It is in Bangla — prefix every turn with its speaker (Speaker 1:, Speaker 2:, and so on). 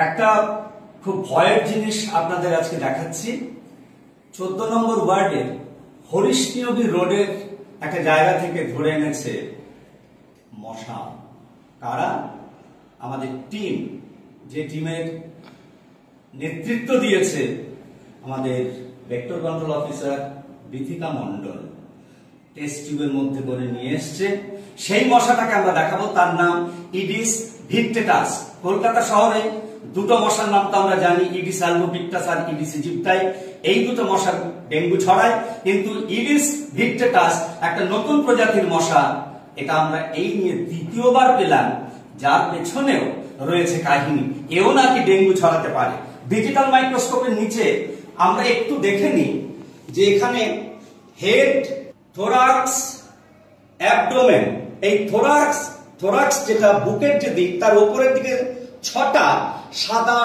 Speaker 1: একটা খুব ভয়ের জিনিস আপনাদের আজকে দেখাচ্ছি। 14 নম্বর ওয়ার্ডের হরিশনিয়গী রোডের একটা জায়গা থেকে ধরে এনেছে মশা। কারা? আমাদের টিম, যে টিমের নেতৃত্ব দিয়েছে আমাদের vector control officer Bithika Mondal, test টিউবের মধ্যে করে নিয়ে এসছে। সেই মশাটাকে আমরা দেখাবো, তার নাম ইডিস ভিক্টেটাস। কলকাতা শহরে দুটো মশার নাম তো আমরা জানি, ইডিস আলবোভিক্টাস আর ইডিস ইজিপ্টাই। এই দুটো মশা ডেঙ্গু ছড়ায়, কিন্তু ইডিস ভিক্টেটাস একটা নতুন প্রজাতির মশা। এটা আমরা এই নিয়ে দ্বিতীয়বার পেলাম, যার পেছনেও রয়েছে কাহিনী। এও নাকি ডেঙ্গু ছড়াতে পারে। ডিজিটাল মাইক্রোস্কোপের নিচে আমরা একটু দেখে নিই যে এখানে হেড, থোরাক্স, অ্যাবডোমেন, এই থোরাক্স যেটা বুকের যে দিক, তার উপরের দিকে 6টা সাদা